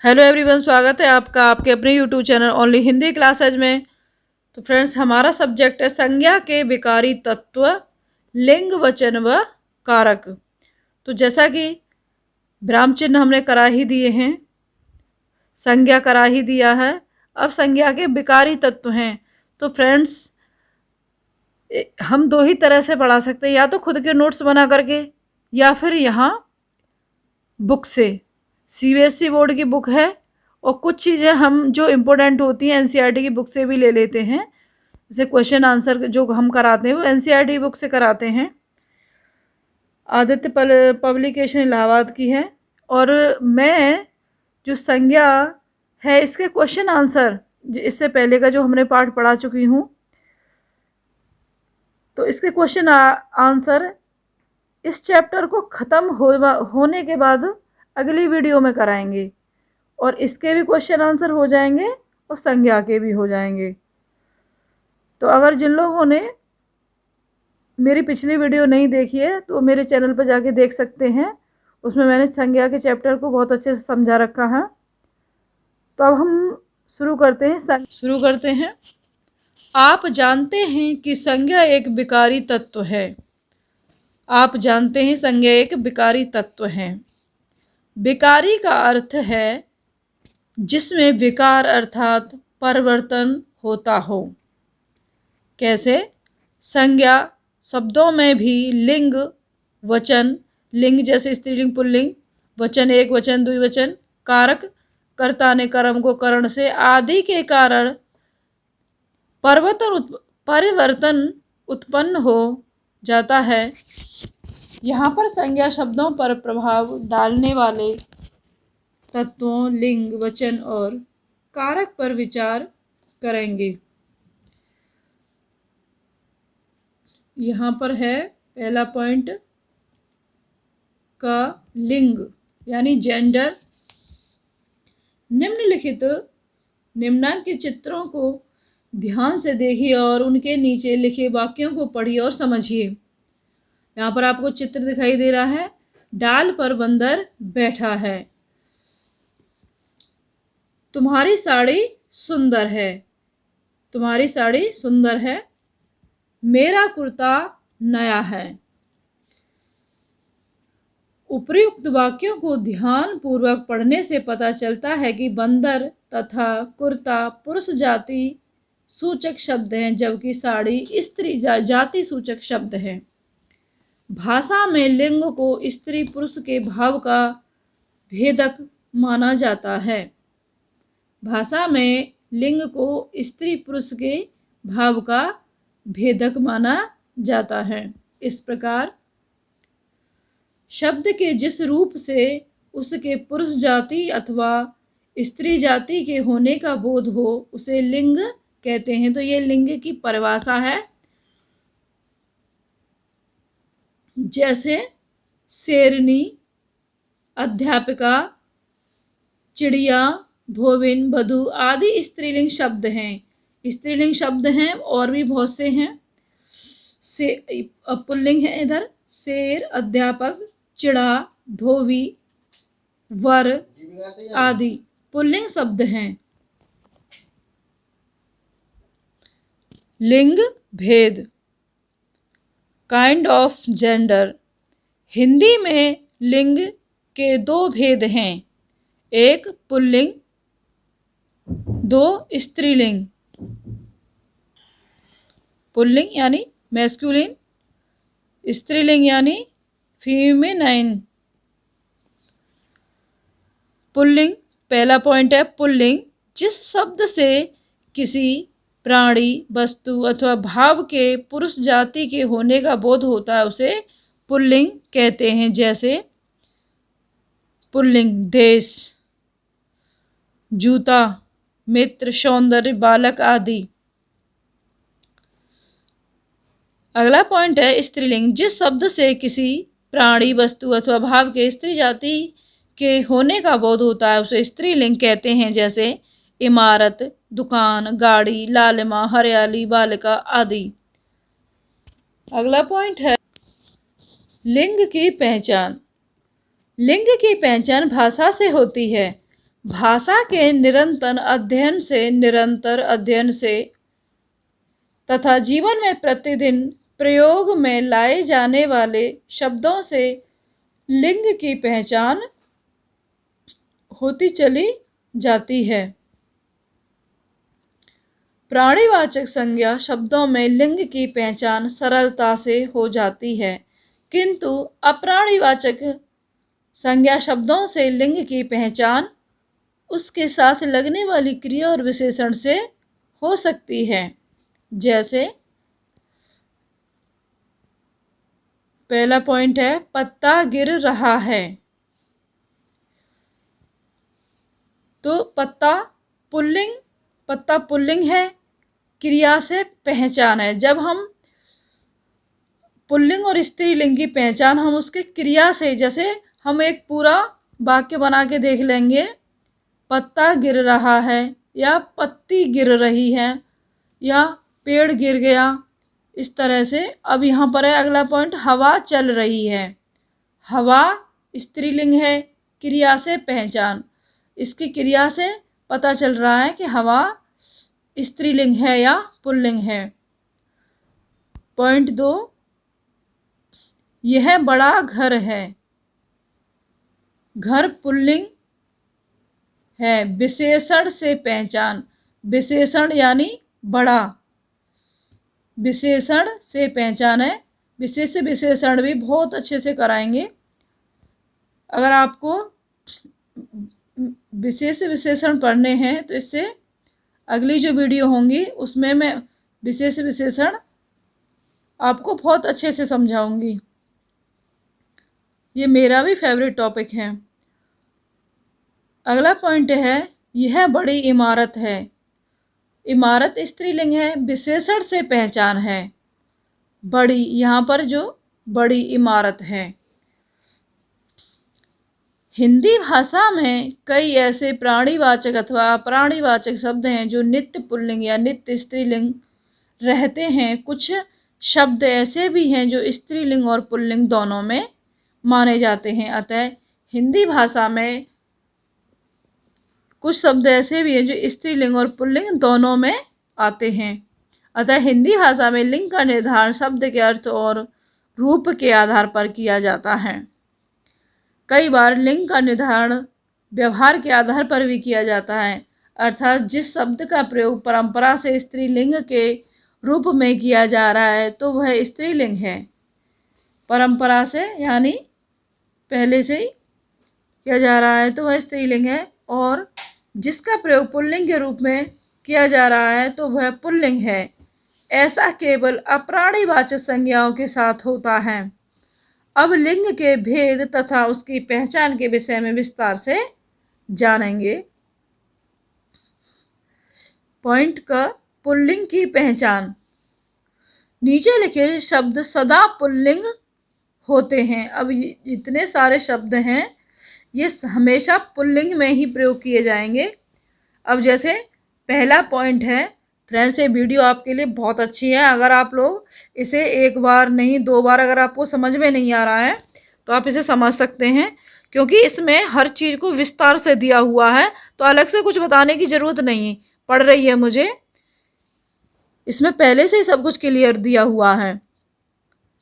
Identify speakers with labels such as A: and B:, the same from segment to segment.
A: Hello everyone, स्वागत है आपका आपके अपने YouTube channel only Hindi classes में। तो फ्रेंड्स, हमारा सब्जेक्ट है संज्ञा के विकारी तत्व, लिंग, वचन व कारक। तो जैसा कि विराम चिन्ह हमने करा ही दिए हैं, संज्ञा करा ही दिया है, अब संज्ञा के विकारी तत्व हैं। तो फ्रेंड्स, हम दो ही तरह से पढ़ा सकते हैं, या तो खुद के नोट्स बना करके या फिर यहाँ बुक से। सीबीएसई बोर्ड की बुक है और कुछ चीज़ें हम जो इम्पोर्टेंट होती हैं एनसीईआरटी की बुक से भी ले लेते हैं। जैसे क्वेश्चन आंसर जो हम कराते हैं वो एनसीईआरटी बुक से कराते हैं। आदित्य पब्लिकेशन इलाहाबाद की है। और मैं जो संज्ञा है इसके क्वेश्चन आंसर इससे पहले का जो हमने पाठ पढ़ा चुकी हूँ, तो इसके क्वेश्चन आंसर इस चैप्टर को ख़त्म होने के बाद अगली वीडियो में कराएंगे, और इसके भी क्वेश्चन आंसर हो जाएंगे और संज्ञा के भी हो जाएंगे। तो अगर जिन लोगों ने मेरी पिछली वीडियो नहीं देखी है तो मेरे चैनल पर जाके देख सकते हैं, उसमें मैंने संज्ञा के चैप्टर को बहुत अच्छे से समझा रखा है। तो अब हम शुरू करते हैं। आप जानते हैं कि संज्ञा एक विकारी तत्व है। आप जानते हैं संज्ञा एक विकारी तत्व है। विकारी का अर्थ है जिसमें विकार अर्थात परिवर्तन होता हो। कैसे? संज्ञा शब्दों में भी लिंग, वचन, लिंग जैसे स्त्रीलिंग, पुल्लिंग, वचन एक वचन, द्विवचन, कारक, कर्ता ने कर्म को करण से आदि के कारण परिवर्तन उत्पन्न हो जाता है। यहाँ पर संज्ञा शब्दों पर प्रभाव डालने वाले तत्वों लिंग, वचन और कारक पर विचार करेंगे। यहाँ पर है पहला पॉइंट का लिंग यानी जेंडर। निम्नांकित चित्रों को ध्यान से देखिए और उनके नीचे लिखे वाक्यों को पढ़िए और समझिए। यहाँ पर आपको चित्र दिखाई दे रहा है, डाल पर बंदर बैठा है। तुम्हारी साड़ी सुंदर है। तुम्हारी साड़ी सुंदर है। मेरा कुर्ता नया है। उपर्युक्त वाक्यों को ध्यान पूर्वक पढ़ने से पता चलता है कि बंदर तथा कुर्ता पुरुष जाति सूचक शब्द हैं, जबकि साड़ी स्त्री जाति सूचक शब्द है। भाषा में लिंग को स्त्री पुरुष के भाव का भेदक माना जाता है। भाषा में लिंग को स्त्री पुरुष के भाव का भेदक माना जाता है। इस प्रकार शब्द के जिस रूप से उसके पुरुष जाति अथवा स्त्री जाति के होने का बोध हो उसे लिंग कहते हैं। तो ये लिंग की परिभाषा है। जैसे शेरनी, अध्यापिका, चिड़िया, धोबिन, वधू आदि स्त्रीलिंग शब्द हैं। स्त्रीलिंग शब्द हैं और भी बहुत से हैं। पुल्लिंग है इधर शेर, अध्यापक, चिड़ा, धोबी, वर आदि पुल्लिंग शब्द हैं। लिंग भेद, काइंड ऑफ जेंडर। हिंदी में लिंग के दो भेद हैं, एक पुल्लिंग, दो स्त्रीलिंग। पुल्लिंग यानी मैस्कुलिन, स्त्रीलिंग यानी फीमेनाइन। पुल्लिंग, पहला पॉइंट है पुल्लिंग, जिस शब्द से किसी प्राणी, वस्तु अथवा भाव के पुरुष जाति के होने का बोध होता है उसे पुल्लिंग कहते हैं। जैसे पुल्लिंग देश, जूता, मित्र, सौंदर्य, बालक आदि। अगला पॉइंट है स्त्रीलिंग, जिस शब्द से किसी प्राणी, वस्तु अथवा भाव के स्त्री जाति के होने का बोध होता है उसे स्त्रीलिंग कहते हैं। जैसे इमारत, दुकान, गाड़ी, लालिमा, हरियाली, बालिका आदि। अगला पॉइंट है लिंग की पहचान। लिंग की पहचान भाषा से होती है। भाषा के निरंतर अध्ययन से तथा जीवन में प्रतिदिन प्रयोग में लाए जाने वाले शब्दों से लिंग की पहचान होती चली जाती है। प्राणीवाचक संज्ञा शब्दों में लिंग की पहचान सरलता से हो जाती है, किंतु अप्राणीवाचक संज्ञा शब्दों से लिंग की पहचान उसके साथ लगने वाली क्रिया और विशेषण से हो सकती है। जैसे पहला पॉइंट है, पत्ता गिर रहा है। तो पत्ता पुल्लिंग है, क्रिया से पहचान है। जब हम पुल्लिंग और स्त्रीलिंग की पहचान हम उसके क्रिया से, जैसे हम एक पूरा वाक्य बना के देख लेंगे, पत्ता गिर रहा है या पत्ती गिर रही है या पेड़ गिर गया, इस तरह से। अब यहाँ पर है अगला पॉइंट, हवा चल रही है। हवा स्त्रीलिंग है, क्रिया से पहचान। इसकी क्रिया से पता चल रहा है कि हवा स्त्रीलिंग है या पुल्लिंग है। पॉइंट 2, यह बड़ा घर है। घर पुल्लिंग है, विशेषण से पहचान। विशेषण यानी बड़ा, विशेषण से पहचान है। विशेष विशेषण भी बहुत अच्छे से कराएंगे। अगर आपको विशेष विशेषण पढ़ने हैं तो इससे अगली जो वीडियो होंगी उसमें मैं विशेष विशेषण आपको बहुत अच्छे से समझाऊंगी। ये मेरा भी फेवरेट टॉपिक है। अगला पॉइंट है, यह बड़ी इमारत है। इमारत स्त्रीलिंग है, विशेषण से पहचान है बड़ी, यहाँ पर जो बड़ी इमारत है। हिंदी भाषा में कई ऐसे प्राणीवाचक अथवा अप्राणीवाचक शब्द हैं जो नित्य पुल्लिंग या नित्य स्त्रीलिंग रहते हैं। कुछ शब्द ऐसे भी हैं जो स्त्रीलिंग और पुल्लिंग दोनों में माने जाते हैं। अतः हिंदी भाषा में कुछ शब्द ऐसे भी हैं जो स्त्रीलिंग और पुल्लिंग दोनों में आते हैं। अतः हिंदी भाषा में लिंग का निर्धारण शब्द के अर्थ और रूप के आधार पर किया जाता है। कई बार लिंग का निर्धारण व्यवहार के आधार पर भी किया जाता है, अर्थात जिस शब्द का प्रयोग परंपरा से स्त्रीलिंग के रूप में किया जा रहा है तो वह स्त्रीलिंग है। परंपरा से यानी पहले से ही किया जा रहा है तो वह स्त्रीलिंग है, और जिसका प्रयोग पुल्लिंग के रूप में किया जा रहा है तो वह पुल्लिंग है। ऐसा केवल अप्राणीवाचक संज्ञाओं के साथ होता है। अब लिंग के भेद तथा उसकी पहचान के विषय में विस्तार से जानेंगे। पॉइंट का, पुल्लिंग की पहचान। नीचे लिखे शब्द सदा पुल्लिंग होते हैं। अब इतने सारे शब्द हैं, ये हमेशा पुल्लिंग में ही प्रयोग किए जाएंगे। अब जैसे पहला पॉइंट है, फ्रेंड्स ये वीडियो आपके लिए बहुत अच्छी है। अगर आप लोग इसे एक बार नहीं 2 बार अगर आपको समझ में नहीं आ रहा है तो आप इसे समझ सकते हैं, क्योंकि इसमें हर चीज़ को विस्तार से दिया हुआ है, तो अलग से कुछ बताने की ज़रूरत नहीं पड़ रही है मुझे। इसमें पहले से ही सब कुछ क्लियर दिया हुआ है।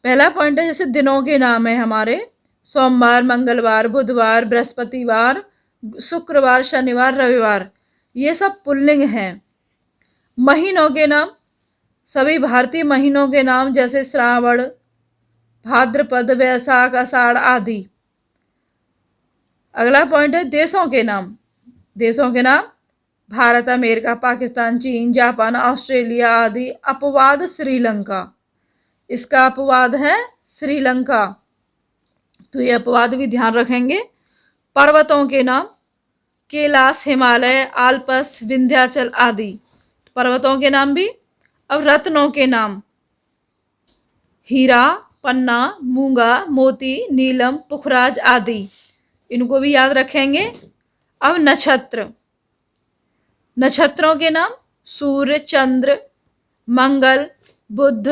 A: पहला पॉइंट है, जैसे दिनों के नाम है हमारे, सोमवार, मंगलवार, बुधवार, बृहस्पतिवार, शुक्रवार, शनिवार, रविवार, ये सब पुल्लिंग हैं। महीनों के नाम, सभी भारतीय महीनों के नाम जैसे श्रावण, भाद्रपद, वैशाख, आषाढ़ आदि। अगला पॉइंट है देशों के नाम। देशों के नाम भारत, अमेरिका, पाकिस्तान, चीन, जापान, ऑस्ट्रेलिया आदि। अपवाद श्रीलंका, इसका अपवाद है श्रीलंका, तो ये अपवाद भी ध्यान रखेंगे। पर्वतों के नाम कैलाश, हिमालय, आल्प्स, विंध्याचल आदि, पर्वतों के नाम भी। अब रत्नों के नाम, हीरा, पन्ना, मूंगा, मोती, नीलम, पुखराज आदि, इनको भी याद रखेंगे। अब नक्षत्र, नक्षत्रों के नाम सूर्य, चंद्र, मंगल, बुध,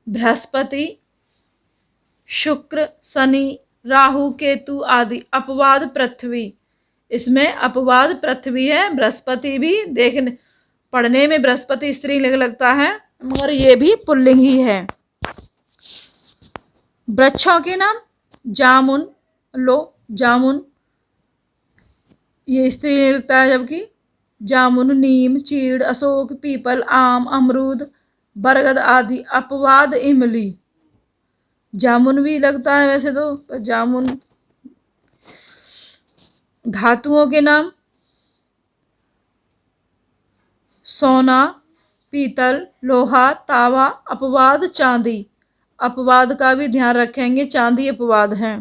A: बृहस्पति, शुक्र, शनि, राहु, केतु आदि। अपवाद पृथ्वी, इसमें अपवाद पृथ्वी है, बृहस्पति भी देखने पढ़ने में बृहस्पति स्त्रीलिंग लगता है मगर ये भी पुल्लिंग ही है। वृक्षों के नाम जामुन, लो जामुन ये स्त्रीलिंग लगता है, जबकि जामुन, नीम, चीड़, अशोक, पीपल, आम, अमरूद, बरगद आदि। अपवाद इमली, जामुन भी लगता है वैसे तो, पर जामुन। धातुओं के नाम सोना, पीतल, लोहा, तांबा। अपवाद चांदी, अपवाद का भी ध्यान रखेंगे, चांदी अपवाद है।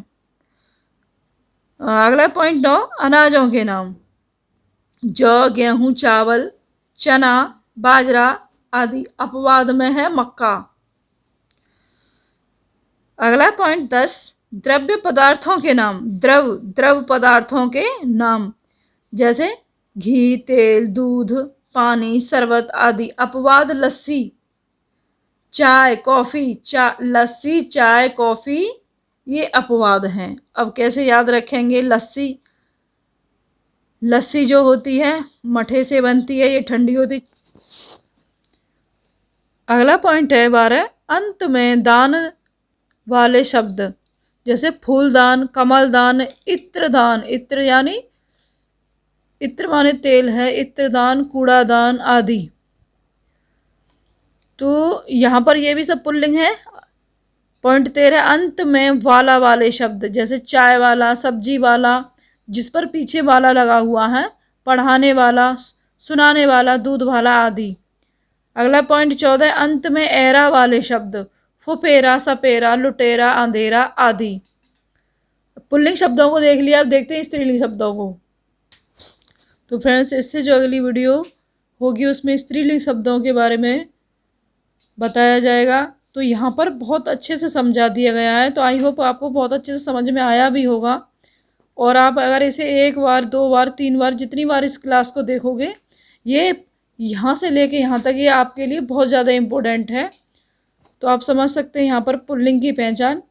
A: अगला पॉइंट 9, अनाजों के नाम जौ, गेहूं, चावल, चना, बाजरा आदि। अपवाद में है मक्का। अगला पॉइंट 10, द्रव्य पदार्थों के नाम द्रव पदार्थों के नाम जैसे घी, तेल, दूध, पानी, शरबत आदि। अपवाद लस्सी, चाय, कॉफी। लस्सी, चाय, कॉफी ये अपवाद हैं। अब कैसे याद रखेंगे? लस्सी जो होती है मठे से बनती है, ये ठंडी होती। अगला पॉइंट है 12, अंत में दान वाले शब्द जैसे फूलदान, कमलदान, इत्रदान। इत्र यानी इत्र माने तेल है, इत्रदान, कूड़ादान आदि। तो यहाँ पर ये भी सब पुल्लिंग है। पॉइंट 13, अंत में वाला वाले शब्द जैसे चाय वाला, सब्जी वाला जिस पर पीछे वाला लगा हुआ है, पढ़ाने वाला, सुनाने वाला, दूध वाला आदि। अगला पॉइंट 14, अंत में एरा वाले शब्द फुफेरा, सपेरा, लुटेरा, अंधेरा आदि। पुल्लिंग शब्दों को देख लिया, अब देखते हैं स्त्रीलिंग शब्दों को। तो फ्रेंड्स, इससे जो अगली वीडियो होगी उसमें स्त्रीलिंग शब्दों के बारे में बताया जाएगा। तो यहाँ पर बहुत अच्छे से समझा दिया गया है, तो आई होप आपको बहुत अच्छे से समझ में आया भी होगा। और आप अगर इसे 1 बार, 2 बार, 3 बार, जितनी बार इस क्लास को देखोगे, ये यहाँ से लेके यहाँ तक ये आपके लिए बहुत ज़्यादा इम्पोर्टेंट है। तो आप समझ सकते हैं यहाँ पर पुल्लिंग की पहचान